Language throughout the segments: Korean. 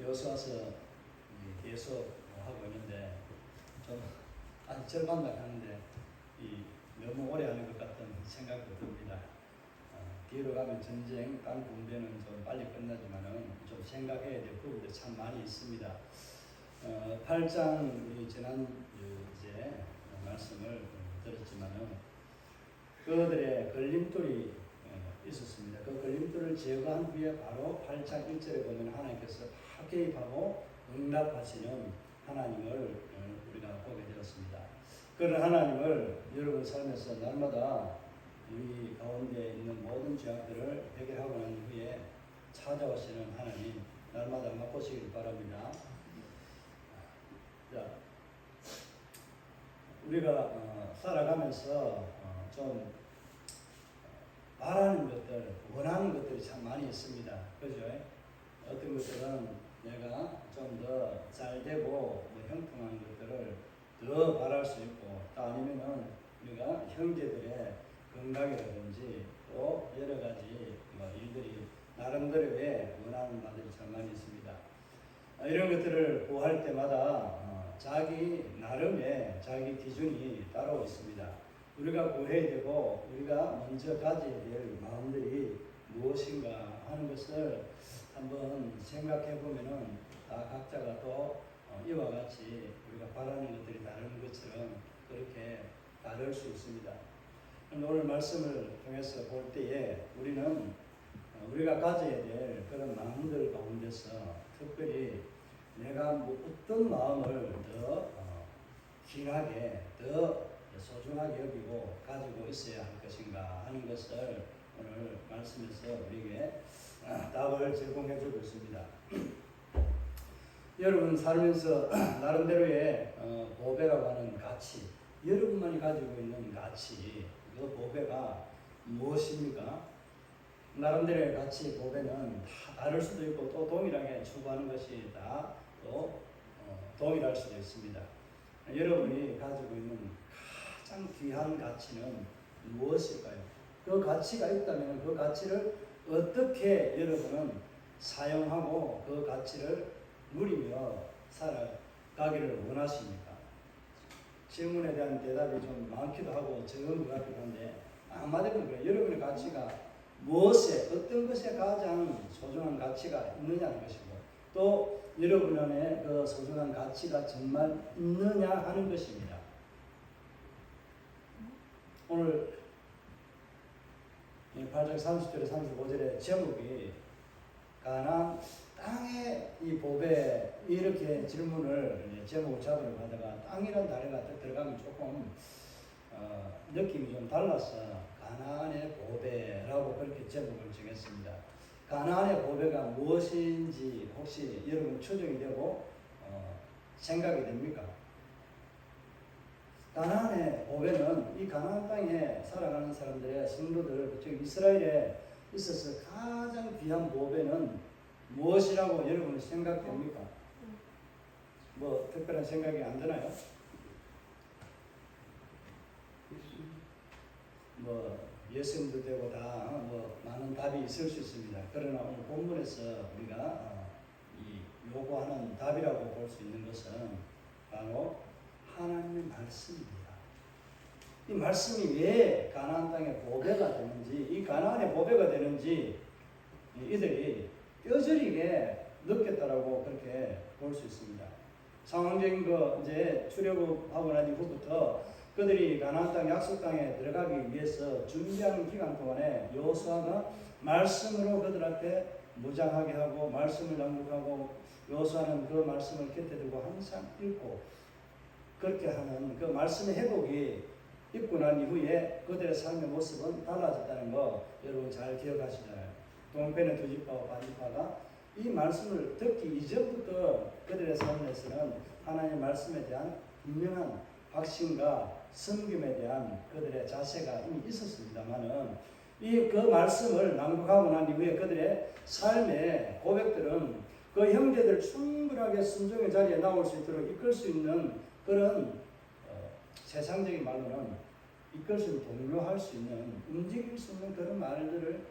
여수와서 계속 하고 있는데 좀 아직 절반만 하는데 너무 오래 하는 것 같은 생각도 듭니다. 뒤로 가면 전쟁, 땅 분배는 좀 빨리 끝나지만은 좀 생각해야 될 부분도 참 많이 있습니다. 8장 지난 이제 말씀을 들었지만은 그들의 걸림돌이 있었습니다. 그 걸림돌을 제거한 후에 바로 8장 1절에 보면 하나님께서 개입하고 응답하시는 하나님을 우리가 보게 되었습니다. 그런 하나님을 여러분 삶에서 날마다 우리 가운데 있는 모든 죄악들을 해결하고 난 후에 찾아오시는 하나님 날마다 맛보시길 바랍니다. 자, 우리가 살아가면서 좀 바라는 것들, 원하는 것들이 참 많이 있습니다. 그죠? 어떤 것들은 내가 좀 더 잘 되고 형통한 것들을 더 바랄 수 있고, 또 아니면은 우리가 형제들의 건강이라든지 또 여러 가지 일들이 나름대로의 원하는 바들이 참 많이 있습니다. 이런 것들을 구할 때마다 자기 나름의 자기 기준이 따로 있습니다. 우리가 구해야 되고 우리가 먼저 가져야 될 마음들이 무엇인가 하는 것을 한번 생각해 보면은 다 각자가 또 이와 같이 우리가 바라는 것들이 다른 것처럼 그렇게 다를 수 있습니다. 오늘 말씀을 통해서 볼 때에 우리는 우리가 가져야 될 그런 마음들 가운데서 특별히 내가 어떤 마음을 더 귀하게 더 소중하게 여기고 가지고 있어야 할 것인가 하는 것을 오늘 말씀에서 우리에게 답을 제공해 주고 있습니다. 여러분 살면서 나름대로의 보배라고 하는 가치, 여러분만이 가지고 있는 가치, 그 보배가 무엇입니까? 나름대로의 가치, 보배는 다 다를 수도 있고 또 동일하게 추구하는 것이 다 또 동일할 수도 있습니다. 여러분이 가지고 있는 가장 귀한 가치는 무엇일까요? 그 가치가 있다면 그 가치를 어떻게 여러분은 사용하고 그 가치를 누리며 살아가기를 원하십니까? 질문에 대한 대답이 좀 많기도 하고 적은 것 같기도 한데 한마디로 그래요. 여러분의 가치가 무엇에 어떤 것에 가장 소중한 가치가 있느냐는 것이고 또 여러분 안에 그 소중한 가치가 정말 있느냐 하는 것입니다. 오늘 8장 30절에 35절에 제목이 가나안 땅의 이 보배 이렇게 질문을 제목을 잡으려고 하다가 땅이란 단어가 들어가면 조금 느낌이 좀 달라서 가나안의 보배라고 그렇게 제목을 정했습니다. 가나안의 보배가 무엇인지 혹시 여러분 추정이 되고 생각이 됩니까? 가나안의 보배는 이 가나안 땅에 살아가는 사람들의 성도들, 즉 이스라엘에 있어서 가장 귀한 보배는 무엇이라고 여러분 생각됩니까? 뭐 특별한 생각이 안 드나요? 뭐 예수님도 되고 다 뭐 많은 답이 있을 수 있습니다. 그러나 오늘 본문에서 우리가 요구하는 답이라고 볼 수 있는 것은 바로 하나님의 말씀입니다. 이 말씀이 왜 가나안 땅의 보배가 되는지, 이 가나안의 보배가 되는지 이들이 뼈저리게 느꼈다라고 그렇게 볼 수 있습니다. 상황적인 거 이제 출애굽하고 난 이후부터 그들이 가나안 땅 약속 땅에 들어가기 위해서 준비하는 기간 동안에 여호수아가 말씀으로 그들 앞에 무장하게 하고 말씀을 낭독하고 여호수아는 그 말씀을 곁에 두고 항상 읽고 그렇게 하는 그 말씀의 회복이 있고 난 이후에 그들의 삶의 모습은 달라졌다는 거 여러분 잘 기억하시잖아요. 동편의 두 지파와 반지파가 이 말씀을 듣기 이전부터 그들의 삶에서는 하나님의 말씀에 대한 분명한 확신과 섬김에 대한 그들의 자세가 이미 있었습니다만은 그 말씀을 낭독하고 난 이후에 그들의 삶의 고백들은 그 형제들 충분하게 순종의 자리에 나올 수 있도록 이끌 수 있는 그런 세상적인 말로는 이끌 수 있는, 독려할 수 있는, 움직일 수 있는 그런 말들을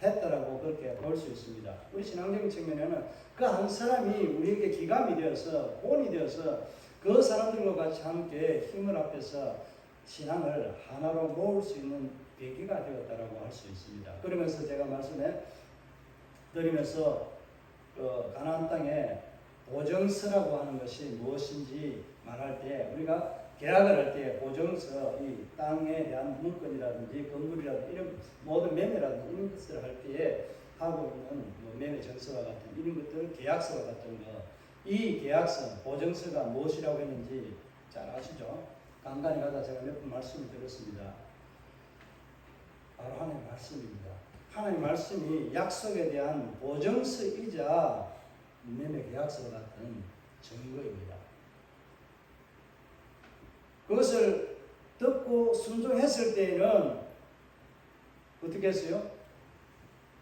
했다라고 그렇게 볼 수 있습니다. 우리 신앙적인 측면에는 그 한 사람이 우리에게 기감이 되어서 본이 되어서 그 사람들과 같이 함께 힘을 합해서 신앙을 하나로 모을 수 있는 계기가 되었다라고 할 수 있습니다. 그러면서 제가 말씀해 드리면서 가나안 땅에 보정서라고 하는 것이 무엇인지 말할 때 우리가 계약을 할 때 보정서, 이 땅에 대한 문건이라든지 건물이라든지 이런 모든 매매라든지 이런 것을 할 때에 하고 있는 매매 정서와 같은 이런 것들, 계약서와 같은 거, 이 계약서, 보정서가 무엇이라고 했는지 잘 아시죠? 간간히 가다 제가 몇 번 말씀을 드렸습니다. 바로 하나님의 말씀입니다. 하나님의 말씀이 약속에 대한 보정서이자 매매 계약서와 같은 증거입니다. 그것을 듣고 순종했을 때에는 어떻게 했어요?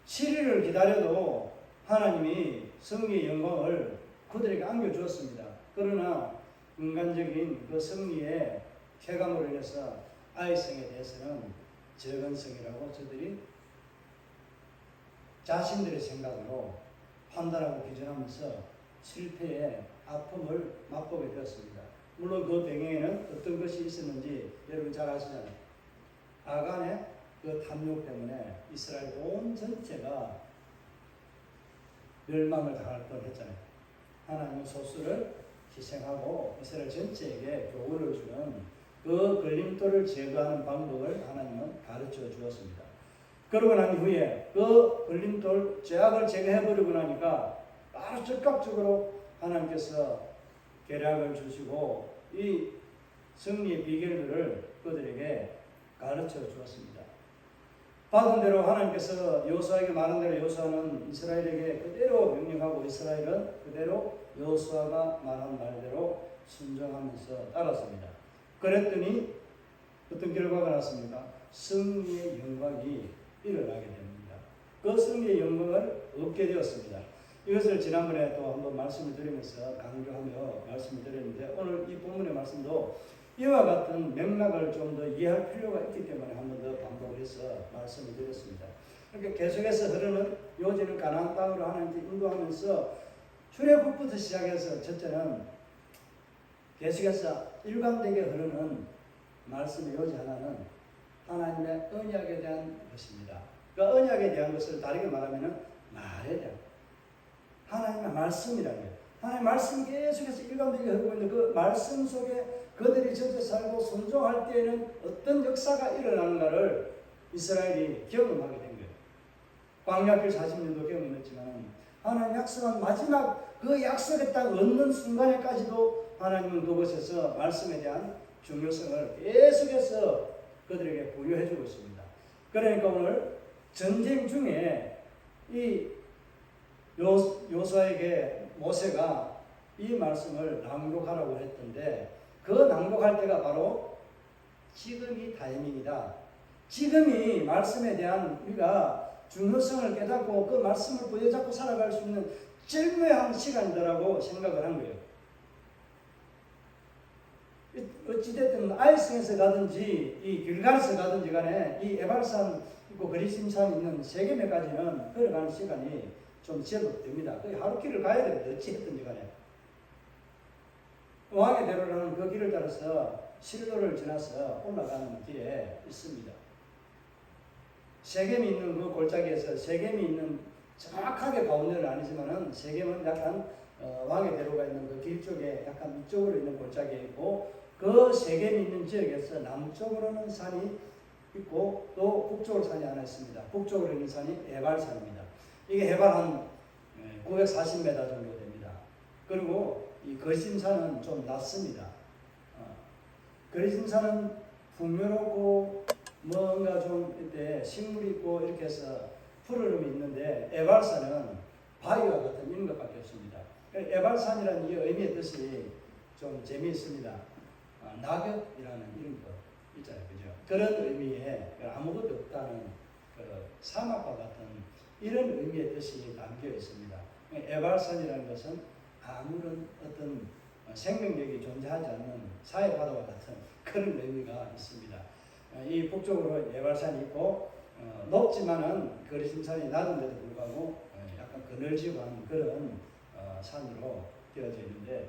7일을 기다려도 하나님이 승리의 영광을 그들에게 안겨주었습니다. 그러나 인간적인 그 승리의 쾌감으로 인해서 아이성에 대해서는 적은 성이라고 저들이 자신들의 생각으로 판단하고 기준하면서 실패의 아픔을 맛보게 되었습니다. 물론 그 배경에는 어떤 것이 있었는지 여러분 잘 아시잖아요. 아간의 그 탐욕 때문에 이스라엘 온 전체가 멸망을 당할 뻔했잖아요. 하나님은 소수를 희생하고 이스라엘 전체에게 교훈을 주는 그 걸림돌을 제거하는 방법을 하나님은 가르쳐 주었습니다. 그러고 난 후에 그 걸림돌 죄악을 제거해버리고 나니까 바로 즉각적으로 하나님께서 계략을 주시고 이 승리의 비결들을 그들에게 가르쳐 주었습니다. 받은 대로 하나님께서 여호수아에게 말한 대로 여호수아는 이스라엘에게 그대로 명령하고 이스라엘은 그대로 여호수아가 말한 말대로 순종하면서 따랐습니다. 그랬더니 어떤 결과가 났습니까? 승리의 영광이 일어나게 됩니다. 그 승리의 영광을 얻게 되었습니다. 이것을 지난번에 또 한번 말씀을 드리면서 강조하며 말씀을 드렸는데 오늘 이 본문의 말씀도 이와 같은 맥락을 좀 더 이해할 필요가 있기 때문에 한 번 더 반복해서 말씀을 드렸습니다. 이렇게 계속해서 흐르는 요지는 가나안 땅으로 하나님께 인도하면서 출애굽부터 시작해서 첫째는 계속해서 일관되게 흐르는 말씀의 요지 하나는 하나님의 언약에 대한 것입니다. 그 언약에 대한 것을 다르게 말하면 말에 대한 하나님의 말씀이라는 거예요. 하나님의 말씀이 계속해서 일관되게 흐르고 있는 그 말씀 속에 그들이 전체 살고 순종할 때에는 어떤 역사가 일어나는가를 이스라엘이 경험하게 된 거예요. 광야길 40년도 경험했지만 하나님 약속한 마지막 그 약속의 땅 얻는 순간에까지도 하나님은 그곳에서 말씀에 대한 중요성을 계속해서 그들에게 부여해주고 있습니다. 그러니까 오늘 전쟁 중에 이 여호수아에게 모세가 이 말씀을 낭독하라고 했던데 그 낭독할 때가 바로 지금이 타이밍이다. 지금이 말씀에 대한 우리가 중요성을 깨닫고 그 말씀을 부여잡고 살아갈 수 있는 절묘한 시간이다라고 생각을 한 거예요. 어찌됐든 아이성에서 가든지 이 길갈에서 가든지 간에 이 에발산 있고 그리심산 있는 세겜에까지는 걸어가는 시간이 좀 제법 됩니다. 거의 하루 길을 가야 됩니다. 어찌했든지 간에. 왕의 대로라는 그 길을 따라서 실로를 지나서 올라가는 길에 있습니다. 세겜이 있는 그 골짜기에서 세겜이 있는 정확하게 가운데는 아니지만은 세겜은 약간 왕의 대로가 있는 그 길 쪽에 약간 위쪽으로 있는 골짜기에 있고 그 세겜이 있는 지역에서 남쪽으로는 산이 있고 또 북쪽으로 산이 하나 있습니다. 북쪽으로 있는 산이 에발산입니다. 이게 해발 한 940m 정도 됩니다. 그리고 이 거심산은 좀 낮습니다. 거심산은 풍요롭고 뭔가 좀 이때 식물이 있고 이렇게 해서 푸르름이 있는데 에발산은 바위와 같은 이런 것밖에 없습니다. 에발산이라는 이 의미의 뜻이 좀 재미있습니다. 낙엽이라는 이런 거 있잖아요. 그죠? 그런 의미에 아무것도 없다는 그 사막과 같은 이런 의미의 뜻이 담겨 있습니다. 에발산이라는 것은 아무런 어떤 생명력이 존재하지 않는 사회바다와 같은 그런 의미가 있습니다. 이 북쪽으로 에발산이 있고 높지만은 거리심산이 낮은데도 불구하고 약간 그늘지고 한 그런 산으로 되어져 있는데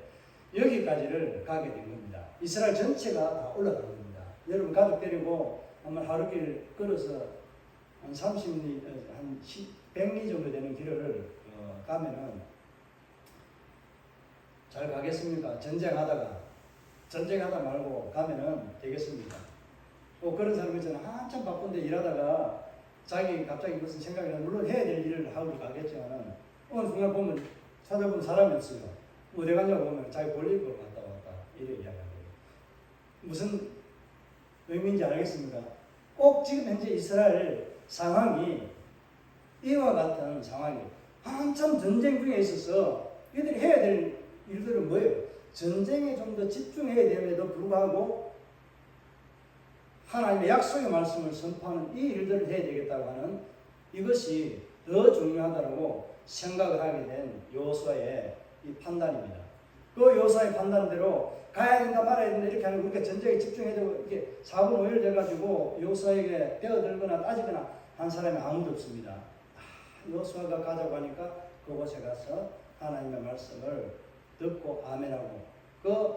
여기까지를 가게 된 겁니다. 이스라엘 전체가 다 올라간 겁니다. 여러분 가족 데리고 한번 하루길 걸어서 한 30리, 한 100리 정도 되는 길을 가면은 잘 가겠습니까? 전쟁하다 말고 가면은 되겠습니까? 또 그런 사람 있잖아요. 한참 바쁜데 일하다가 자기 갑자기 무슨 생각이 나면 물론 해야 될 일을 하고 가겠지만은 어느 순간 보면 찾아본 사람이 없어요. 어디 갔냐고 보면 자기 볼일 보러 갔다 왔다 이래 이야기하는 거예요. 무슨 의미인지 알겠습니까? 꼭 지금 현재 이스라엘 상황이 이와 같은 상황이에요. 한참 전쟁 중에 있어서 이들이 해야 될 일들은 뭐예요? 전쟁에 좀 더 집중해야 됨에도 불구하고 하나님의 약속의 말씀을 선포하는 이 일들을 해야 되겠다고 하는 이것이 더 중요하다고 생각을 하게 된 여호수아의 이 판단입니다. 그 여호수아의 판단대로 가야 된다 말아야 된다 이렇게 하는 우리가 전쟁에 집중해야 되고 이게 4분 5일 돼가지고 여호수아에게 배어들거나 따지거나 한 사람이 아무도 없습니다. 여호수아가 가자고 하니까 그곳에 가서 하나님의 말씀을 듣고 아멘하고 그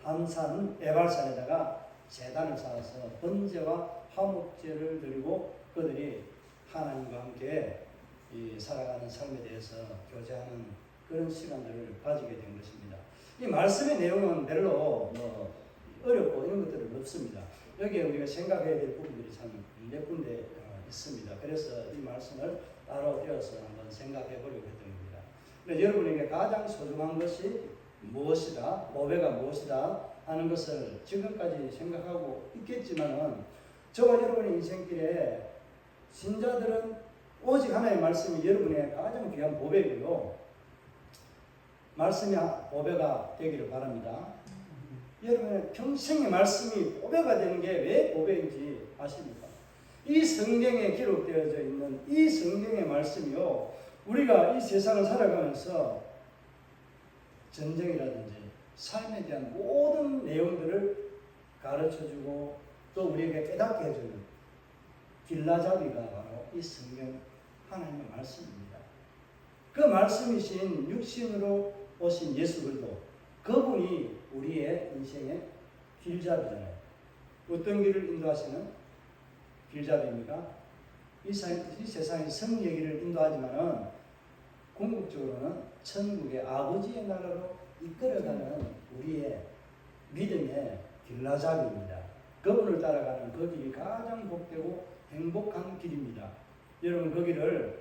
한산 에발산에다가 제단을 쌓아서 번제와 화목제를 드리고 그들이 하나님과 함께 이 살아가는 삶에 대해서 교제하는 그런 시간들을 가지게 된 것입니다. 이 말씀의 내용은 별로 어렵고 이런 것들은 없습니다. 여기에 우리가 생각해야 될 부분들이 참 몇 군데 있습니다. 그래서 이 말씀을 따로 떼어서 한번 생각해 보려고 했던 겁니다. 근데 여러분에게 가장 소중한 것이 무엇이다, 보배가 무엇이다 하는 것을 지금까지 생각하고 있겠지만은 저와 여러분의 인생길에 신자들은 오직 하나님의 말씀이 여러분의 가장 귀한 보배이고요. 말씀이 보배가 되기를 바랍니다. 여러분의 평생의 말씀이 보배가 되는 게 왜 보배인지 아십니까? 이 성경에 기록되어져 있는 이 성경의 말씀이요. 우리가 이 세상을 살아가면서 전쟁이라든지 삶에 대한 모든 내용들을 가르쳐주고 또 우리에게 깨닫게 해주는 길라잡이가 바로 이 성경 하나님의 말씀입니다. 그 말씀이신 육신으로 오신 예수 그리스도 그분이 우리의 인생의 길잡이잖아요. 어떤 길을 인도하시는 길잡이입니까? 이 세상의 성리의 길을 인도하지만은 궁극적으로는 천국의 아버지의 나라로 이끌어가는 우리의 믿음의 길라잡이입니다. 그분을 따라가는 그 길이 가장 복되고 행복한 길입니다. 여러분 그 길을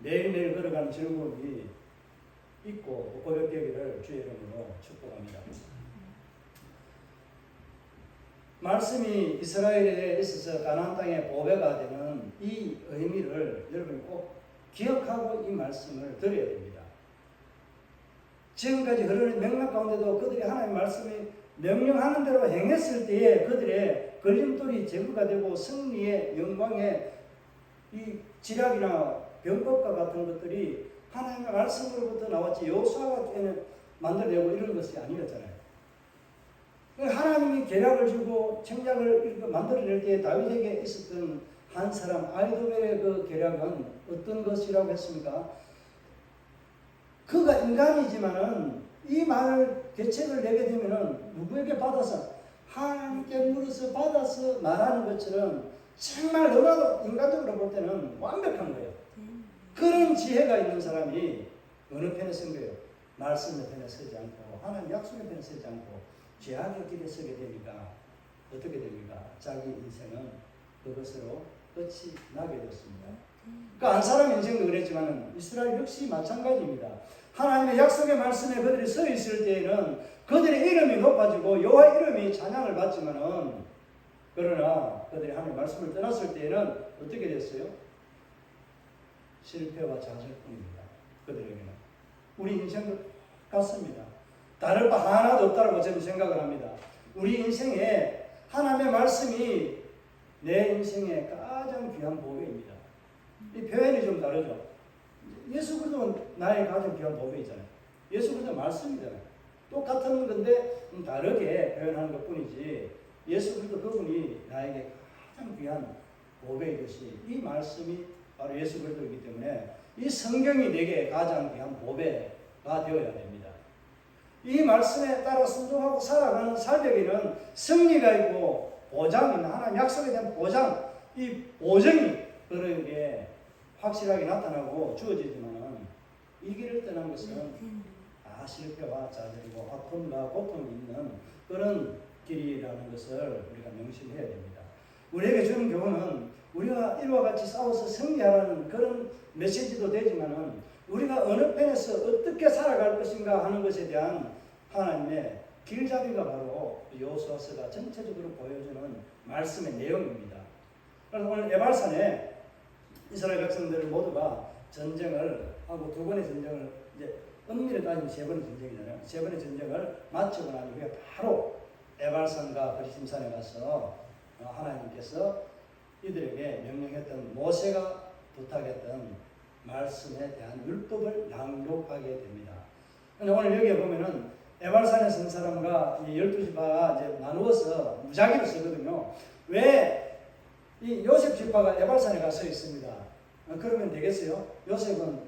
매일매일 걸어가는 즐거움이 있고 고백되기를 주의 이름으로 축복합니다. 말씀이 이스라엘에 있어서 가나안 땅의 보배가 되는 이 의미를 여러분이 꼭 기억하고 이 말씀을 드려야 됩니다. 지금까지 흐르는 맥락 가운데도 그들이 하나님의 말씀이 명령하는 대로 행했을 때에 그들의 걸림돌이 제거가 되고 승리의 영광의 이 지략이나 병법과 같은 것들이 하나님의 말씀으로부터 나왔지 여호수아가 만들어내고 이런 것이 아니었잖아요. 하나님이 계략을 주고 책략을 이렇게 만들어낼 때 다윗에게 있었던 한 사람 아히도벨의 그 계략은 어떤 것이라고 했습니까? 그가 인간이지만은 이 말을 계책을 내게 되면은 누구에게 받아서 하나님께 물어서 받아서 말하는 것처럼 정말 너무나도 인간적으로 볼 때는 완벽한 거예요. 그런 지혜가 있는 사람이 어느 편에 쓴 거예요? 말씀의 편에 서지 않고 하나님 약속의 편에 서지 않고 죄악의 길에 서게 되니까 어떻게 됩니까? 자기 인생은 그것으로 끝이 나게 됐습니다. 그 안 사람 인생도 그랬지만 이스라엘 역시 마찬가지입니다. 하나님의 약속의 말씀에 그들이 서 있을 때에는 그들의 이름이 높아지고 여호와 이름이 찬양을 받지만은 그러나 그들이 하나님의 말씀을 떠났을 때에는 어떻게 됐어요? 실패와 좌절뿐입니다. 그들에게는 우리 인생도 같습니다. 다를 바 하나도 없다고 저는 생각을 합니다. 우리 인생에 하나님의 말씀이 내 인생의 가장 귀한 보배입니다. 이 표현이 좀 다르죠. 예수 그리스도는 나의 가장 귀한 보배이잖아요. 예수 그리스도 말씀이잖아요. 똑같은 건데 다르게 표현하는 것 뿐이지 예수 그리스도 그분이 나에게 가장 귀한 보배이듯이 이 말씀이 바로 예수 그리스도이기 때문에 이 성경이 내게 가장 귀한 보배가 되어야 됩니다. 이 말씀에 따라 순종하고 살아가는 삶에게는 승리가 있고 보장이 있는 하나님 약속에 대한 보장, 이 보정이 그에게 확실하게 나타나고 주어지지만은 이 길을 떠난 것은 실패와 좌절이고 아픔과 고통이 있는 그런 길이라는 것을 우리가 명심해야 됩니다. 우리에게 주는 교훈은 우리가 이와 같이 싸워서 승리하라는 그런 메시지도 되지만은 우리가 어느 편에서 어떻게 살아갈 것인가 하는 것에 대한 하나님의 길잡이가 바로 여호수아서가 전체적으로 보여주는 말씀의 내용입니다. 그래서 오늘 에발산에 이스라엘 백성들 모두가 전쟁을 하고 두 번의 전쟁을 이제 엄밀히 따지면 세 번의 전쟁이잖아요. 세 번의 전쟁을 마치고 난 이후에 바로 에발산과 그리심산에 가서 하나님께서 이들에게 명령했던 모세가 부탁했던 말씀에 대한 율법을 낭독하게 됩니다. 근데 오늘 여기에 보면은 에발산에 선 사람과 이 12지파가 이제 나누어서 무작위로 쓰거든요. 왜 이 요셉 지파가 에발산에 가서 있습니다. 그러면 되겠어요? 요셉은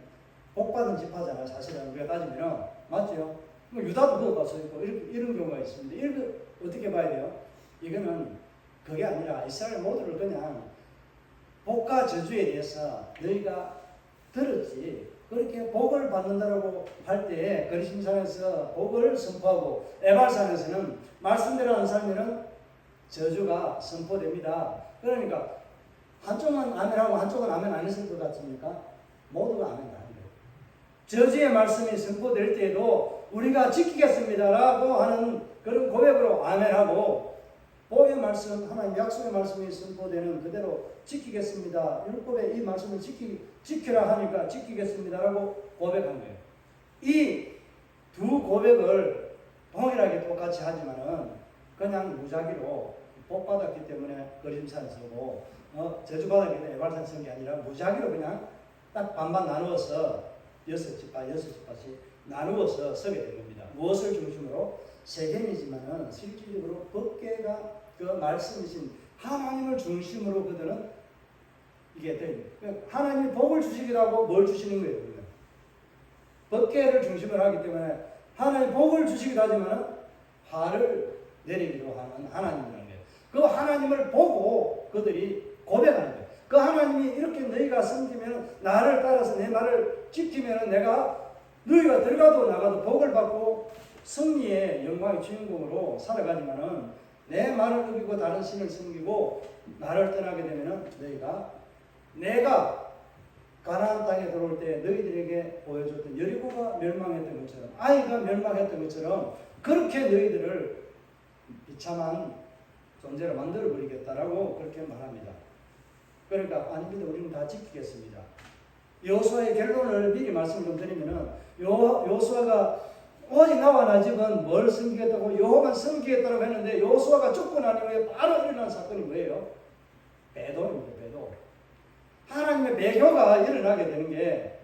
복받은 지파잖아요. 사실은 우리가 따지면 맞죠? 유다도 그거 가서 있고 이런 경우가 있습니다. 이걸 어떻게 봐야 돼요? 이거는 그게 아니라 이스라엘 모두를 그냥 복과 저주에 대해서 너희가 들었지. 그렇게 복을 받는다라고 할 때 그리심산에서 복을 선포하고 에발산에서는 말씀대로 하는 삶에는 저주가 선포됩니다. 그러니까 한쪽은 아멘하고 한쪽은 아멘 안 했을 것 같습니까? 모두가 아멘 안 해요. 저주의 말씀이 선포될 때에도 우리가 지키겠습니다라고 하는 그런 고백으로 아멘하고 복의 말씀, 하나님 약속의 말씀이 선포되는 그대로 지키겠습니다. 율법의 이 말씀을 지키라 하니까 지키겠습니다라고 고백한 거예요. 이 두 고백을 동일하게 똑같이 하지만은 그냥 무작위로 복 받았기 때문에 그림산에 서고 저주 받았기 때문에 에발산 쓴 게 아니라 무작위로 그냥 딱 반반 나누어서 6지파씩 나누어서 서게 된 겁니다. 무엇을 중심으로? 세겜이지만은 실질적으로 법궤가 그 말씀이신 하나님을 중심으로 그들은 이게 돼. 하나님이 복을 주시기도 하고 뭘 주시는 거예요? 그러면 법궤를 중심으로 하기 때문에 하나님 복을 주시기도 하지만은 화를 내리기도 하는 하나님이라는 거예요. 그 하나님을 보고 그들이 고백하는 거예요. 그 하나님이 이렇게 너희가 섬기면 나를 따라서 내 말을 지키면 내가 너희가 들어가도 나가도 복을 받고 승리의 영광의 주인공으로 살아가지만은 내 말을 어기고 다른 신을 섬기고 나를 떠나게 되면은 내가 가나안 땅에 들어올 때 너희들에게 보여줬던 여리고가 멸망했던 것처럼 아이가 멸망했던 것처럼 그렇게 너희들을 비참한 존재로 만들어 버리겠다라고 그렇게 말합니다. 그러니까 아닙니다. 우리는 다 지키겠습니다. 여호수아의 결론을 미리 말씀을 좀 드리면은 여호수아가 오직 나와 나 집은 뭘 섬기겠다고 여호와만 섬기겠다고 했는데 여호수아가 죽고 난 이후에 바로 일어난 사건이 뭐예요? 배도입니다. 배도. 하나님의 배교가 일어나게 되는 게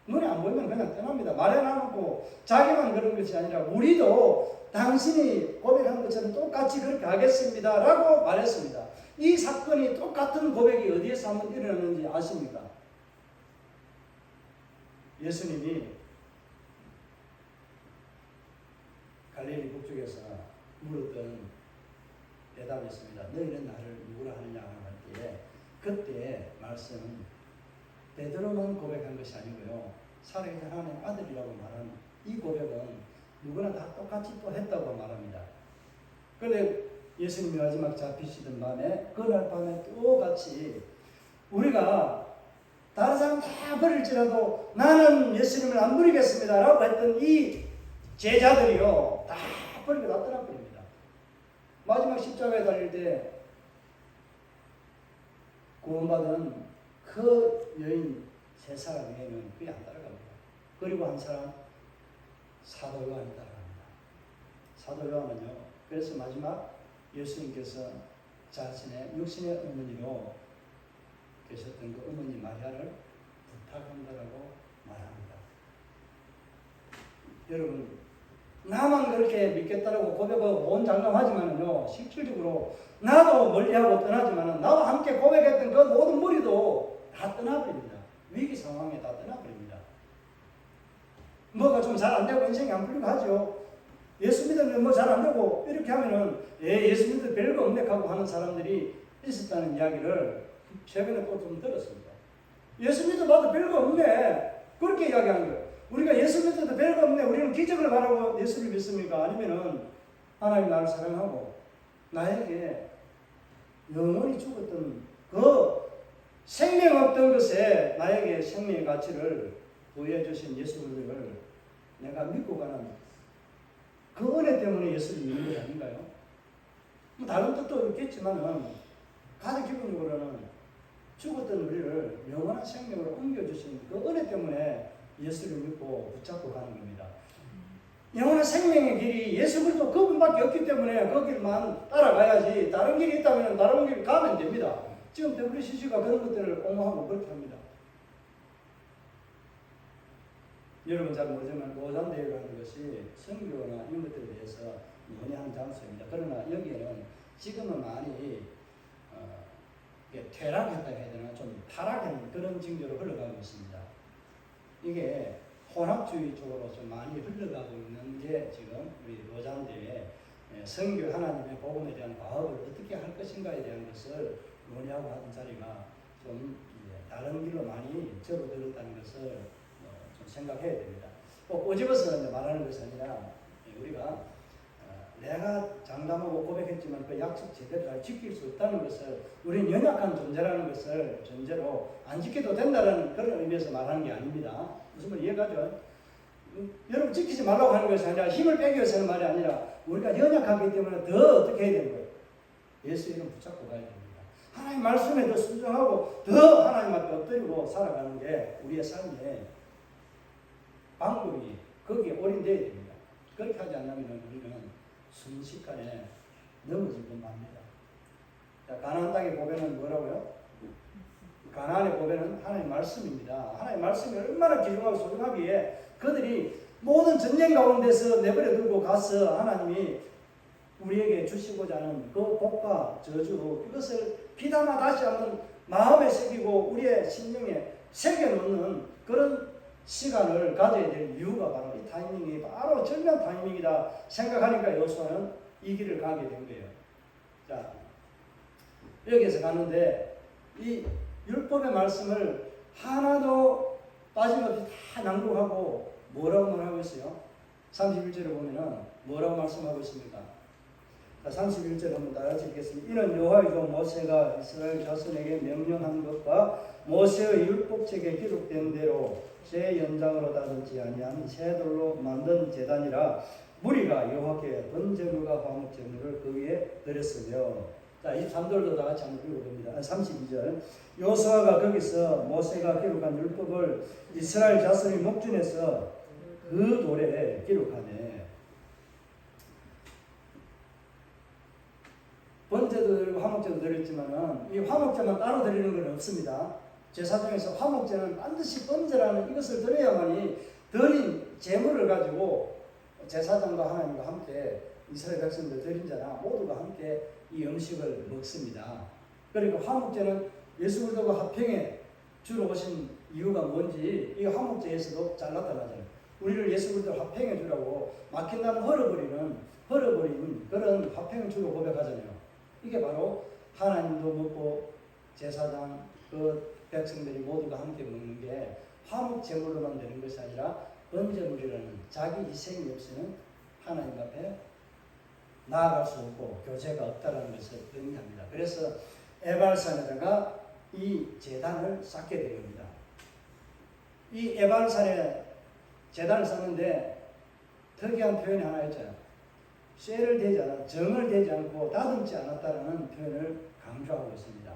눈에 안 보이면 그냥 떠납니다. 말해 놔놓고 자기만 그런 것이 아니라 우리도 당신이 고백한 것처럼 똑같이 그렇게 하겠습니다 라고 말했습니다. 이 사건이 똑같은 고백이 어디에서 한번 일어났는지 아십니까? 예수님이 갈릴리 북쪽에서 물었던 대답이었습니다. 너희는 나를 누구라 하느냐 할 때에 그때 말씀은 베드로만 고백한 것이 아니고요. 살아계신 하나님의 아들이라고 말한 이 고백은 누구나 다 똑같이 또 했다고 말합니다. 그런데 예수님이 마지막 잡히시던 밤에 그날 밤에 똑같이 우리가 다른 사람 다 버릴지라도 나는 예수님을 안 버리겠습니다 라고 했던 이 제자들이요 다 버리고 다 떠나버립니다. 마지막 십자가에 달릴 때 구원받은 그 여인 세 사람 외에는 그게 안 따라갑니다. 그리고 한 사람 사도 요한이 따라갑니다. 사도 요한은요 그래서 마지막 예수님께서 자신의 육신의 어머니로 계셨던 그 어머니 마리아를 부탁한다라고 말합니다. 여러분 나만 그렇게 믿겠다라고 고백하고 온 장담하지만은요, 실질적으로 나도 멀리하고 떠나지만은 나와 함께 고백했던 그 모든 무리도 다 떠나버립니다. 위기 상황에 다 떠나버립니다. 뭐가 좀 잘 안 되고 인생이 안 풀리고 하죠. 예수 믿으면 뭐 잘 안 되고 이렇게 하면은 예수 믿을 별거 없네 하고 하는 사람들이 있었다는 이야기를 최근에 또 좀 들었습니다. 예수 믿어봐도 별거 없네. 그렇게 이야기하는 거예요. 우리가 예수 믿어도 별거 없네. 우리는 기적을 바라고 예수를 믿습니까? 아니면은 하나님 나를 사랑하고 나에게 영원히 죽었던 그 생명 없던 것에 나에게 생명의 가치를 부여해 주신 예수를 내가 믿고 가는 그 은혜 때문에 예수를 믿는 것 아닌가요? 뭐 다른 뜻도 있겠지만은 가장 기본적으로는 죽었던 우리를 영원한 생명으로 옮겨주신 그 은혜 때문에 예수를 믿고 붙잡고 가는 겁니다. 영원한 생명의 길이 예수 그리스도 그분밖에 없기 때문에 그 길만 따라가야지 다른 길이 있다면 다른 길 가면 됩니다. 지금 WCC가 그런 것들을 옹호하고 그렇게 합니다. 여러분 잘 모르지만 노잔대회라는 것이 선교나 이런 것들에 대해서 논의하는 장소입니다. 그러나 여기에는 지금은 많이 퇴락했다 해야 되나 좀 타락한 그런 징조로 흘러가고 있습니다. 이게 혼합주의 쪽으로 좀 많이 흘러가고 있는 게 지금 우리 노잔대회 선교 하나님의 복음에 대한 과업을 어떻게 할 것인가에 대한 것을 논의하고 하는 자리가 좀 다른 길로 많이 접어들었다는 것을 좀 생각해야 됩니다. 꼭 꼬집어서 말하는 것이 아니라 우리가 내가 장담하고 고백했지만 그 약속 제대로 잘 지킬 수 없다는 것을 우리는 연약한 존재라는 것을 전제로 안 지켜도 된다는 그런 의미에서 말하는 게 아닙니다. 무슨 말 이해가죠? 여러분 지키지 말라고 하는 것이 아니라 힘을 빼기 위해서 하는 말이 아니라 우리가 연약하기 때문에 더 어떻게 해야 되는 거예요? 예수 이름 붙잡고 가야 됩니다. 하나님 말씀에 더 순종하고 더 하나님 앞에 엎드리고 살아가는 게 우리의 삶의 방법이 거기에 올인되어야 됩니다. 그렇게 하지 않으면 우리는 순식간에 넘어질 뿐합니다. 가나안 땅의 보배는 뭐라고요? 가나안의 보배는 하나님의 말씀입니다. 하나님의 말씀이 얼마나 귀중하고 소중하기에 그들이 모든 전쟁 가운데서 내버려 두고 가서 하나님이 우리에게 주시고자 하는 그 복과 저주 이것을 비담아 다시 한번 마음에 새기고 우리의 심령에 새겨놓는 그런 시간을 가져야 될 이유가 바로 이 타이밍이 바로 절묘한 타이밍이다 생각하니까 여호수아는 이 길을 가게 된 거예요. 자, 여기에서 가는데 이 율법의 말씀을 하나도 빠짐없이 다 낭독하고 뭐라고 말하고 있어요? 31절에 보면은 뭐라고 말씀하고 있습니까? 자, 31절 한번 다 같이 읽겠습니다. 이는 여호와의 종 모세가 이스라엘 자손에게 명령한 것과 모세의 율법책에 기록된 대로 새 연장으로 다듬지 아니한 새 돌로 만든 제단이라 무리가 여호와께 번제물과 화목제물을 그 위에 드렸으며. 자, 23절도 다 같이 한번 읽어봅니다. 32절 여호수아가 거기서 모세가 기록한 율법을 이스라엘 자손이 목전에서 그 돌에 기록하네. 번제도 드리고 화목제도 드렸지만은 이 화목제만 따로 드리는 건 없습니다. 제사장에서 화목제는 반드시 번제라는 이것을 드려야만이 드린 제물을 가지고 제사장과 하나님과 함께 이스라엘 백성들 드린 자나 모두가 함께 이 음식을 먹습니다. 그러니까 화목제는 예수 그리스도가 화평에 주로 오신 이유가 뭔지 이 화목제에서도 잘 나타나잖아요. 우리를 예수 그리스도 화평에 주라고 막힌다는 헐어버린 그런 화평을 주로 고백하잖아요. 이게 바로 하나님도 먹고 제사장 그 백성들이 모두가 함께 먹는 게 화목 제물로만 되는 것이 아니라 번제물이라는 자기 희생이 없이는 하나님 앞에 나아갈 수 없고 교제가 없다는 것을 의미합니다. 그래서 에발산에다가 이 제단을 쌓게 됩니다. 이 에발산에 제단을 쌓는데 특이한 표현이 하나 있잖아요. 쇠를 대지 않아, 정을 대지 않고 다듬지 않았다는 표현을 강조하고 있습니다.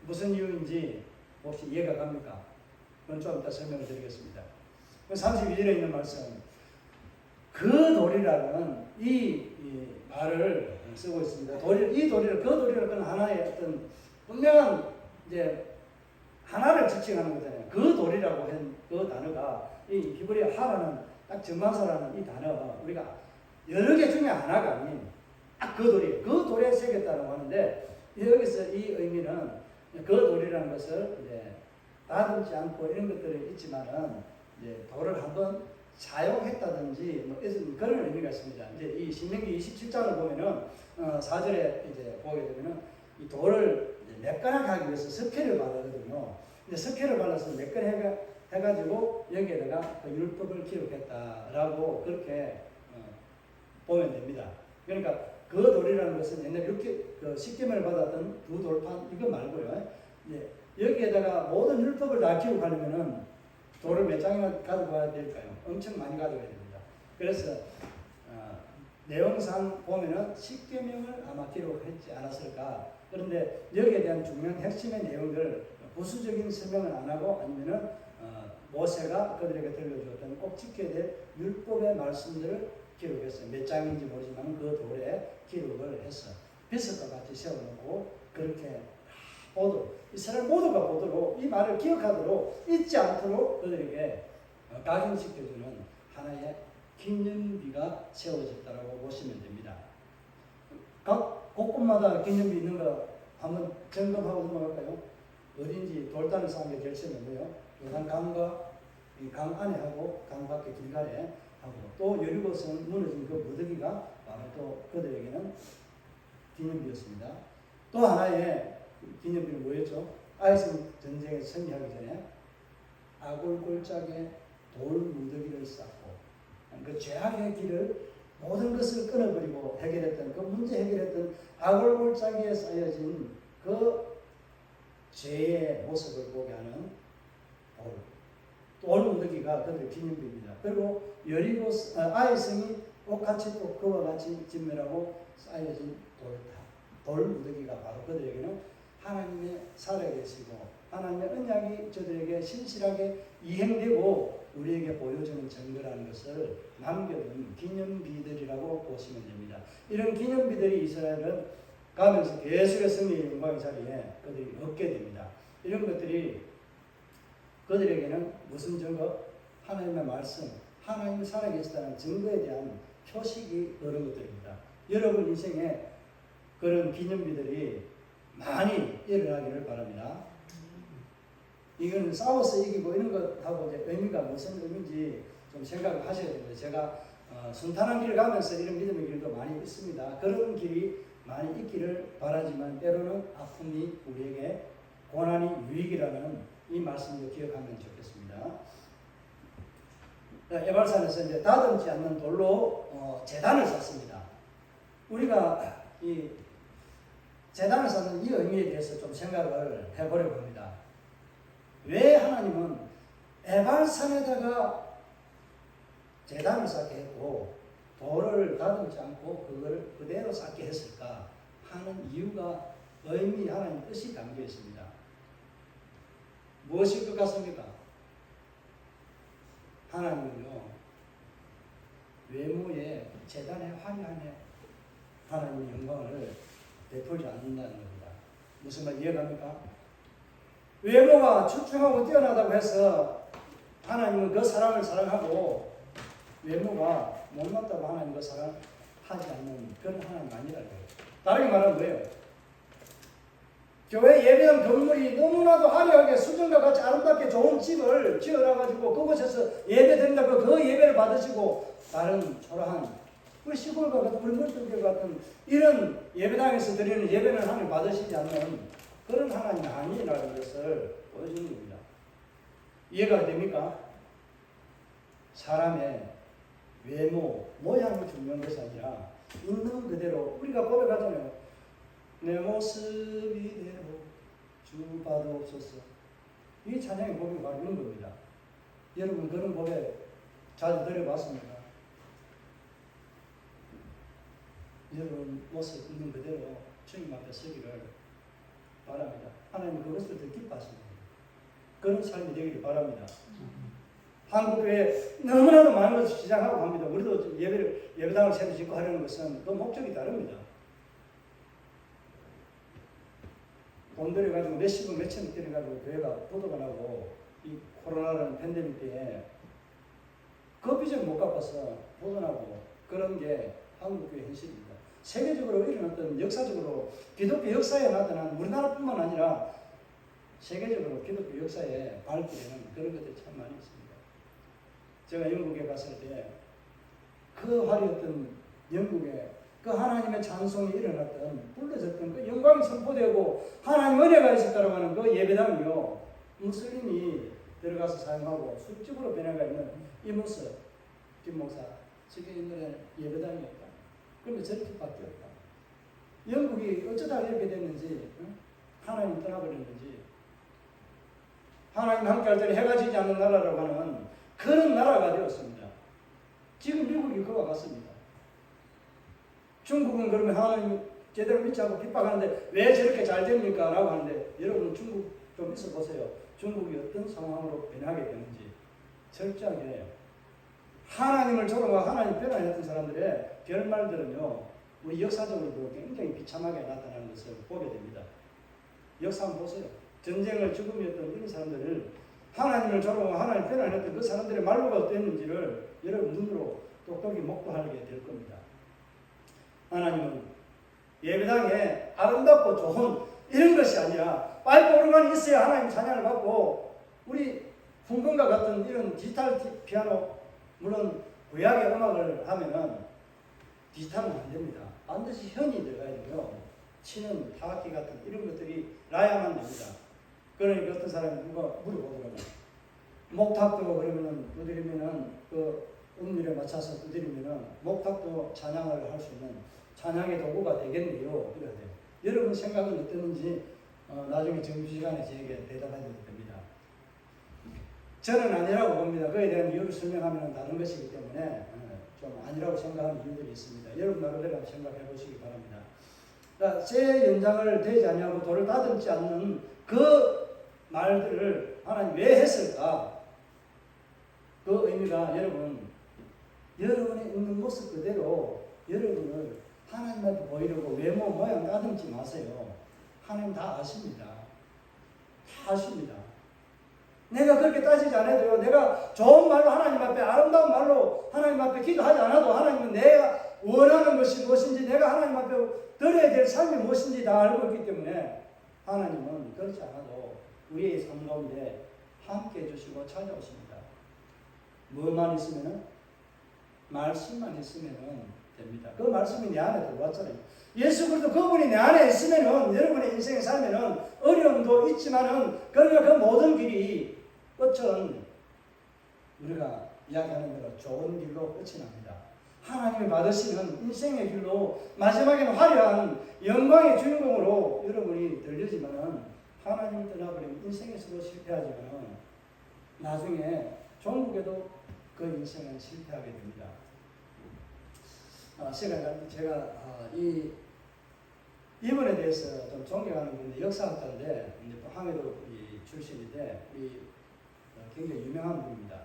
무슨 이유인지 혹시 이해가 갑니까? 그건 좀 이따 설명을 드리겠습니다. 32절에 있는 말씀, 그 돌이라는 이 말을 쓰고 있습니다. 이 돌이를, 그 돌이를 그 하나의 어떤 분명한 이제 하나를 지칭하는 거잖아요. 그 돌이라고 한 그 단어가 이 히브리 하라는 딱 정관사라는 이 단어 우리가 여러 개 중에 하나가 아닌 딱 그 돌이 그 돌에 새겼다고 하는데 여기서 이 의미는 그 돌이라는 것을 이제 다듬지 않고 이런 것들이 있지만은 이제 돌을 한번 사용했다든지 뭐 그런 의미가 있습니다. 이제 이 신명기 27장을 보면은 4절에 이제 보게 되면은 이 돌을 매끈하게 하기 위해서 석회를 바르거든요. 근데 석회를 발라서 매끈하게 해가지고 여기에다가 그 율법을 기록했다라고 그렇게 보면 됩니다. 그러니까 그 돌이라는 것은 옛날에 이렇게 그 십계명을 받았던 두 돌판 이거 말고요. 이제 여기에다가 모든 율법을 다 기록하려면은 돌을 몇 장이나 가져가야 될까요? 엄청 많이 가져가야 됩니다. 그래서 내용상 보면은 십계명을 아마 기록했지 않았을까. 그런데 여기에 대한 중요한 핵심의 내용들 부수적인 설명은 안 하고 아니면은 모세가 그들에게 들려주었던 꼭 지켜야 될 율법의 말씀들을 기록했어요. 몇 장인지 모르지만 그 돌에 기록을 했어. 비석과 같이 세워놓고 그렇게 모두 이스라엘 모두가 보도록 이 말을 기억하도록 잊지 않도록 그들에게 각인시켜주는 하나의 기념비가 세워졌다고 보시면 됩니다. 각 곳곳마다 기념비 있는 거 한번 점검하고 넘어갈까요? 어딘지 돌단을 쌓은 게 결정은 뭐예요? 요단강과 이 강 안에 하고 강 밖에 길가에 하고 또 여리고성 무너진 그 무더기가 바로 또 그들에게는 기념비였습니다. 또 하나의 기념비는 뭐였죠? 아이성 전쟁에 승리하기 전에 아골골짜기에 돌 무더기를 쌓고 그 죄악의 길을 모든 것을 끊어버리고 해결했던 그 문제 해결했던 아골골짜기에 쌓여진 그 죄의 모습을 보게 하는 돌 무더기가 그들의 기념비입니다. 그리고 여리고 아이성이 똑같이 또 그와 같이 진멸하고 쌓여진 돌 무더기가 바로 그들에게는 하나님의 살아계시고 하나님의 언약이 저들에게 신실하게 이행되고 우리에게 보여주는 증거라는 것을 남겨둔 기념비들이라고 보시면 됩니다. 이런 기념비들이 이스라엘은 가면서 계속의 승리의 영광의 자리에 그들이 얻게 됩니다. 이런 것들이 그들에게는 무슨 증거? 하나님의 말씀, 하나님이 살아계시다는 증거에 대한 표식이 그런 것들입니다. 여러분 인생에 그런 기념비들이 많이 일어나기를 바랍니다. 이건 싸워서 이기고 이런 것하고 이제 의미가 무슨 의미인지 좀 생각을 하셔야 됩니다. 제가 순탄한 길을 가면서 이런 믿음의 길도 많이 있습니다. 그런 길이 많이 있기를 바라지만 때로는 아픔이 우리에게 고난이 유익이라는 이 말씀도 기억하면 좋겠습니다. 에발산에서 이제 다듬지 않는 돌로 제단을 쌓습니다. 우리가 이 제단을 쌓는 이 의미에 대해서 좀 생각을 해보려고 합니다. 왜 하나님은 에발산에다가 제단을 쌓게 했고 돌을 다듬지 않고 그걸 그대로 쌓게 했을까 하는 이유가 의미 하나님 뜻이 담겨 있습니다. 무엇일 것 같습니까? 하나님은요 외모에 제단의 화려함에 하나님의 영광을 베풀지 않는다는 겁니다. 무슨 말 이해갑니까? 외모가 출중하고 뛰어나다고 해서 하나님은 그 사람을 사랑하고 외모가 못났다고 하나님 그 사랑하지 않는 그런 하나님 아니라는 거예요. 다르게 말하면 뭐예요? 교회 예배당 건물이 너무나도 화려하게 수정과 같이 아름답게 좋은 집을 지어놔가지고 그곳에서 예배 드린다고 그 예배를 받으시고 다른 초라한 우리 시골과 같은 불물들교 같은 이런 예배당에서 드리는 예배는 하나님 받으시지 않는 그런 하나님이 아니라는 것을 보여주는 겁니다. 이해가 됩니까? 사람의 외모, 모양이 중요한 것이 아니라 있는 그대로 우리가 고백하잖아요. 내 모습 이대로 주 받아옵소서. 이 찬양의 고백이 바로 이런 겁니다. 여러분 그런 고백 자주 들어봤습니까? 여러분 모습 있는 그대로 주님 앞에 서기를 바랍니다. 하나님은 그것을 더 기뻐하십니다. 그런 삶이 되기를 바랍니다. 한국교회 너무나도 많은 것을 시작하고 합니다. 우리도 예배당을 새로 짓고 하려는 것은 그 목적이 다릅니다. 돈 들여가지고 몇십억 몇천억 들여가지고 교회가 부도가 나고 이 코로나라는 팬데믹 때에 그 그 비전을 못 갚아서 보존하고 그런 게 한국교회 현실입니다. 세계적으로 일어났던 역사적으로 기독교 역사에 나타난 우리나라뿐만 아니라 세계적으로 기독교 역사에 발길에는 그런 것들이 참 많이 있습니다. 제가 영국에 갔을 때 그 화려했던 영국에 그 하나님의 찬송이 일어났던 불러졌던 그 영광이 선포되고 하나님 은혜가 있었다고 하는 그 예배당이요, 무슬림이 들어가서 사용하고 술집으로 변해가 있는 이 모습, 김 목사 저게 옛날에 예배당이었다. 그런데 저렇게 바뀌었다. 영국이 어쩌다 이렇게 됐는지, 하나님 떠나버렸는지, 하나님 함께 할 때는 해가 지지 않는 나라라고 하는 그런 나라가 되었습니다. 지금 미국이 그와 같습니다. 중국은 그러면 하나님 제대로 믿지 않고 핍박하는데 왜 저렇게 잘 됩니까? 라고 하는데, 여러분 중국 좀 있어 보세요. 중국이 어떤 상황으로 변하게 되는지. 철저하게 하나님을 조롱하고 하나님 변화했던 사람들의 결말들은요, 우리 역사적으로도 굉장히 비참하게 나타나는 것을 보게 됩니다. 역사 한번 보세요. 전쟁을 죽음이었던 이런 사람들을 하나님을 조롱하고 하나님 변화했던 그 사람들의 말로가 어땠는지를 여러분 눈으로 똑똑히 목도하게 될 겁니다. 하나님은 예배당에 아름답고 좋은 이런 것이 아니라 파이프 오르간이 있어야 하나님 찬양을 받고, 우리 풍금과 같은 이런 디지털 피아노, 물론 구약의 음악을 하면은 디지털은 안 됩니다. 반드시 현이 들어가야 되고요. 치는 타악기 같은 이런 것들이 나야만 됩니다. 그러니까 어떤 사람이 누가 물어보더라고요. 목탁도 그러면은 두드리면은 그 음률에 맞춰서 두드리면은 목탁도 찬양을 할 수 있는 찬양의 도구가 되겠네요. 이래야 돼요. 여러분 생각은 어땠는지 나중에 정규 시간에 저에게 대답해 주셔도 됩니다. 저는 아니라고 봅니다. 그에 대한 이유를 설명하면 다른 것이기 때문에 좀 아니라고 생각하는 이유들이 있습니다. 여러분 나름대로 한번 생각해 보시기 바랍니다. 그러니까 새 연장을 되지 아니하고 돌을 다듬지 않는 그 말들을 하나님 왜 했을까? 그 의미가 여러분의 있는 모습 그대로 여러분을 하나님 앞에 보이려고 외모 모양 다듬지 마세요. 하나님 다 아십니다. 다 아십니다. 내가 그렇게 따지지 않아도요, 내가 좋은 말로 하나님 앞에, 아름다운 말로 하나님 앞에 기도하지 않아도 하나님은 내가 원하는 것이 무엇인지, 내가 하나님 앞에 드려야 될 삶이 무엇인지 다 알고 있기 때문에 하나님은 그렇지 않아도 우리의 삶 가운데 함께 해주시고 찾아오십니다. 뭐만 있으면은? 말씀만 있으면은 됩니다. 그 말씀이 내 안에 들어왔잖아요. 예수 그리스도 그분이 내 안에 있으면은, 여러분의 인생에 살면은 어려움도 있지만은, 그러니까 그 모든 길이 끝은 우리가 이야기하는 대로 좋은 길로 끝이 납니다. 하나님이 받으시는 인생의 길로 마지막에는 화려한 영광의 주인공으로 여러분이 들려지면은, 하나님을 떠나버리면 인생에서도 실패하지만은 나중에 종국에도 그 인생은 실패하게 됩니다. 제가 이 이분에 대해서 좀 존경하는 분인데, 역사학자인데 항해도 출신인데 굉장히 유명한 분입니다.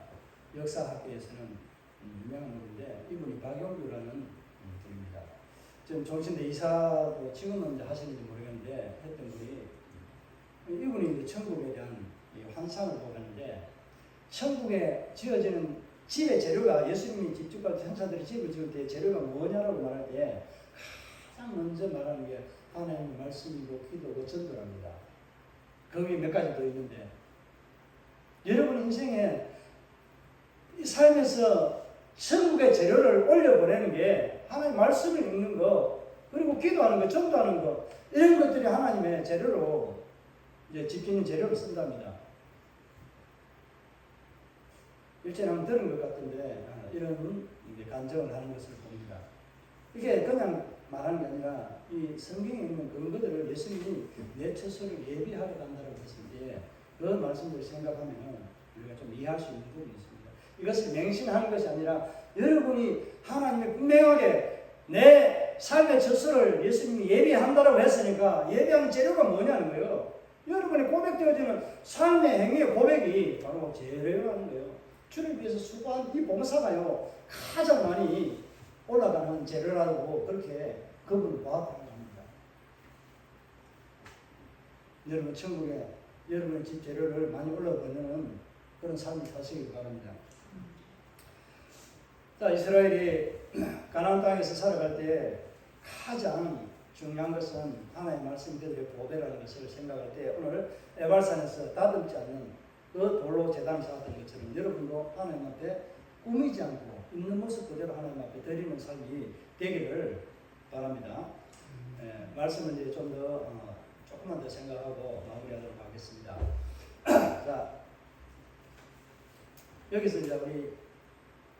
역사학계에서는 유명한 분인데, 이분이 박용규라는 분입니다. 지금 종신대 이사도 지금은 하시는지 모르겠는데 했던 분이, 이분이 천국에 대한 환상을 보고 있는데, 천국에 지어지는 집의 재료가, 예수님이 집주가 천사들이 집을 지을 때 재료가 뭐냐라고 말할 때 가장 먼저 말하는 게 하나님의 말씀이고 기도고 전도랍니다. 그 위에 몇 가지 더 있는데, 여러분 인생에 이 삶에서 천국의 재료를 올려보내는 게 하나님의 말씀을 읽는 거, 그리고 기도하는 거, 전도하는 거, 이런 것들이 하나님의 재료로, 이제 집기는 재료를 쓴답니다. 일전에 한번 들은 것 같은데 이런 간증을 하는 것을 봅니다. 이게 그냥 말하는 게 아니라 이 성경에 있는 근거들을 예수님이 내 처소를 예비하러 간다고 했을 때 그 말씀들을 생각하면 우리가 좀 이해할 수 있는 부분이 있습니다. 이것을 맹신하는 것이 아니라 여러분이 하나님이 분명하게 내 삶의 처소를 예수님이 예비한다고 했으니까 예비하는 재료가 뭐냐는 거예요. 여러분이 고백되어지는 삶의 행위의 고백이 바로 재료라는 거예요. 주를 위해서 수고한 이 봉사가요, 가장 많이 올라가는 재료라고 그렇게 그분을 보았다는 겁니다. 여러분 천국에 여러분의 집 재료를 많이 올라보내는 그런 삶을 사시길 바랍니다. 자, 이스라엘이 가나안 땅에서 살아갈 때 가장 중요한 것은 하나님의 말씀 그들의 보배라는 것을 생각할 때 오늘 에발산에서 다듬지 않는 그 돌로 제단을 쌓았던 것처럼 여러분도 하나님 앞에 꾸미지 않고 있는 모습 그대로 하나님 앞에 드리는 삶이 되기를 바랍니다. 말씀을 이제 좀 더 조금만 더 생각하고 마무리하도록 하겠습니다. 자, 여기서 이제 우리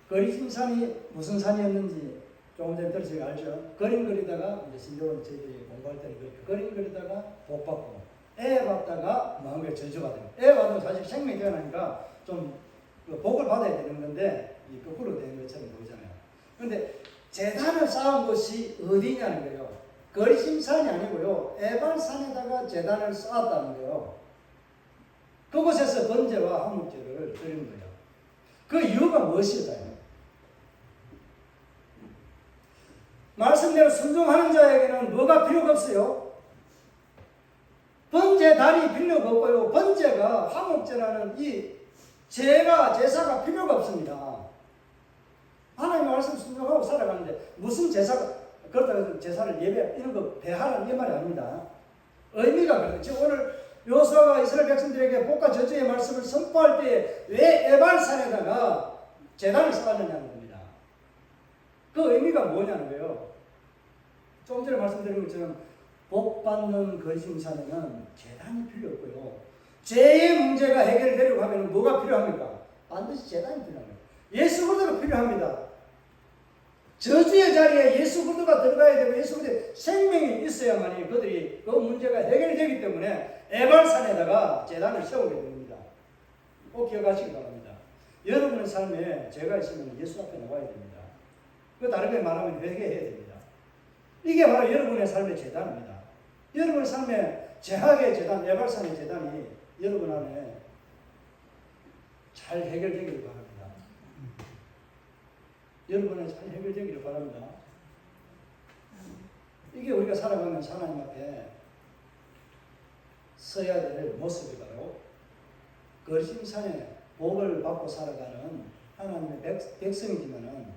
거리심 산이 무슨 산이었는지 조금 전에 들으시고 알죠? 그림 그리다가 이제 신조는 저희들이 공부할 때는 그렇게 그림 그리다가 복 받고 애 받다가 마음에 저주받아요. 애 받으면 사실 생명이 태어나니까 좀 복을 받아야 되는 건데 이 거꾸로 되는 것처럼 보이잖아요. 그런데 제단을 쌓은 곳이 어디냐는 거예요. 거리심산이 아니고요. 에발산에다가 제단을 쌓았다는 거예요. 그곳에서 번제와 화목제를 드리는 거예요. 그 이유가 무엇일까요? 말씀대로 순종하는 자에게는 뭐가 필요가 없어요? 번제단이 필요가 없고요. 번제가 화목제라는 이 제사가 필요가 없습니다. 하나님 말씀 순종하고 살아가는데 무슨 제사가 그렇다고 제사를 예배 이런 거 배하라는 이 말이 아닙니다. 의미가 그래요. 지금 오늘 여호수아가 이스라엘 백성들에게 복과 저주의 말씀을 선포할 때 왜 에발산에다가 제단을 쌓았느냐는 겁니다. 그 의미가 뭐냐는 거예요. 조금 전에 말씀드린 것처럼 복 받는 거리심산에는 제단이 필요 없고요. 죄의 문제가 해결되려고 하면 뭐가 필요합니까? 반드시 제단이 필요합니다. 예수 그리스도가 필요합니다. 저주의 자리에 예수 그리스도가 들어가야 되고 예수 그리스도의 생명이 있어야만이 그들이 그 문제가 해결되기 때문에 에발산에다가 제단을 세우게 됩니다. 꼭 기억하시기 바랍니다. 여러분의 삶에 죄가 있으면 예수 앞에 나와야 됩니다. 그 다르게 말하면 회개해야 됩니다. 이게 바로 여러분의 삶의 제단입니다. 여러분의 삶의 제약의 제단, 에발산의 제단이 여러분 안에 잘 해결되기를 바랍니다. 여러분의 잘 해결되기를 바랍니다. 이게 우리가 살아가면서 하나님 앞에 서야 될 모습이 바로 거리심산에 복을 받고 살아가는 하나님의 백성이지만은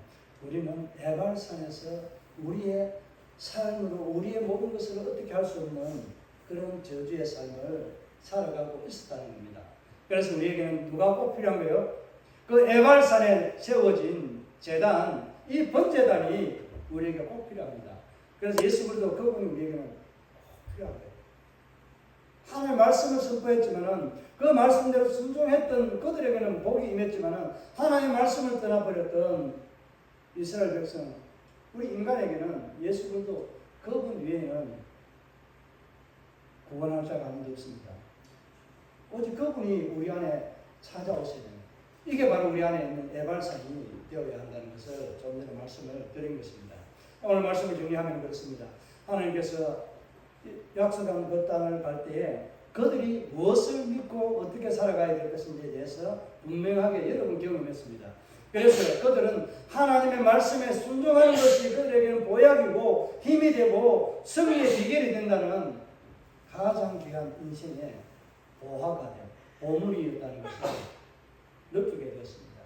우리는 에발산에서 우리의 삶으로 우리의 모든 것을 어떻게 할 수 없는 그런 저주의 삶을 살아가고 있었다는 겁니다. 그래서 우리에게는 누가 꼭 필요한 거예요? 그 에발산에 세워진 제단, 이 번제단이 우리에게 꼭 필요합니다. 그래서 예수 그리스도 그분이 우리에게는 꼭 필요한 거예요. 하나님의 말씀을 선포했지만은 그 말씀대로 순종했던 그들에게는 복이 임했지만은 하나님의 말씀을 떠나버렸던 이스라엘 백성, 우리 인간에게는 예수 그리스도 그분 외에는 구원할 자가 아무도 없습니다. 오직 그분이 우리 안에 찾아오셔야 됩니다. 이게 바로 우리 안에 있는 에발산이 되어야 한다는 것을 좀 전에 말씀을 드린 것입니다. 오늘 말씀을 정리하면 그렇습니다. 하나님께서 약속한 그 땅을 갈 때에 그들이 무엇을 믿고 어떻게 살아가야 될 것인지에 대해서 분명하게 여러분 경험했습니다. 그래서 그들은 하나님의 말씀에 순종하는 것이 그들에게는 보약이고 힘이 되고 승리의 비결이 된다는 가장 귀한 인생의 보화가 되고 보물이었다는 것을 느끼게 되었습니다.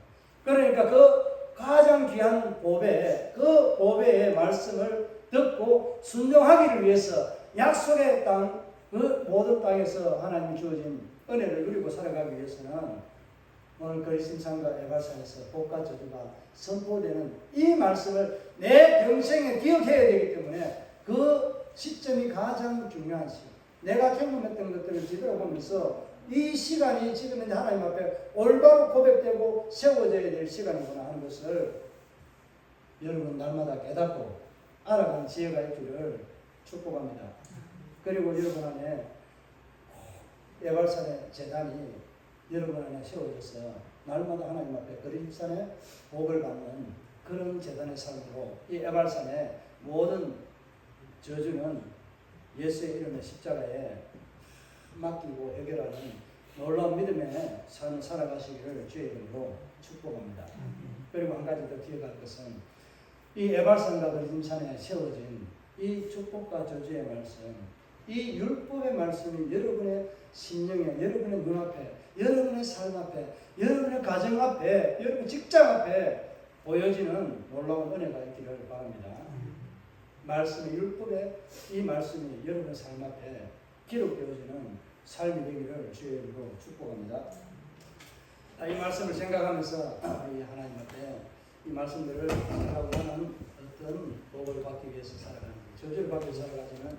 그러니까 그 가장 귀한 보배, 그 보배의 말씀을 듣고 순종하기를 위해서 약속의 땅, 그 모든 땅에서 하나님이 주어진 은혜를 누리고 살아가기 위해서는 오늘 거리심산과 에발산에서 복과 저주가 선포되는 이 말씀을 내 평생에 기억해야 되기 때문에 그 시점이 가장 중요한 시간. 내가 경험했던 것들을 뒤돌아보면서 이 시간이 지금 이제 하나님 앞에 올바로 고백되고 세워져야 될 시간이구나 하는 것을 여러분 날마다 깨닫고 알아가는 지혜가 있기를 축복합니다. 그리고 여러분 안에 에발산의 제단이 여러분 안에 세워져서 날마다 하나님 앞에 거리심산에 복을 받는 그런 제단의 삶으로 이 에발산의 모든 저주는 예수의 이름의 십자가에 맡기고 해결하는 놀라운 믿음의 삶을 살아가시기를 주의 이름으로 축복합니다. 그리고 한 가지 더 기억할 것은 이 에발산과 거리심산에 세워진 이 축복과 저주의 말씀, 이 율법의 말씀이 여러분의 심령에, 여러분의 눈앞에, 여러분의 삶 앞에, 여러분의 가정 앞에, 여러분 직장 앞에 보여지는 놀라운 은혜가 있기를 바랍니다. 말씀의 율법에 이 말씀이 여러분 삶 앞에 기록되어지는 삶이 되기를 주의 이름으로 축복합니다. 이 말씀을 생각하면서 이 하나님 앞에 이 말씀들을 하고 하는 어떤 복을 받기 위해서 살아가는 저주를 받기 위해서 살아가지는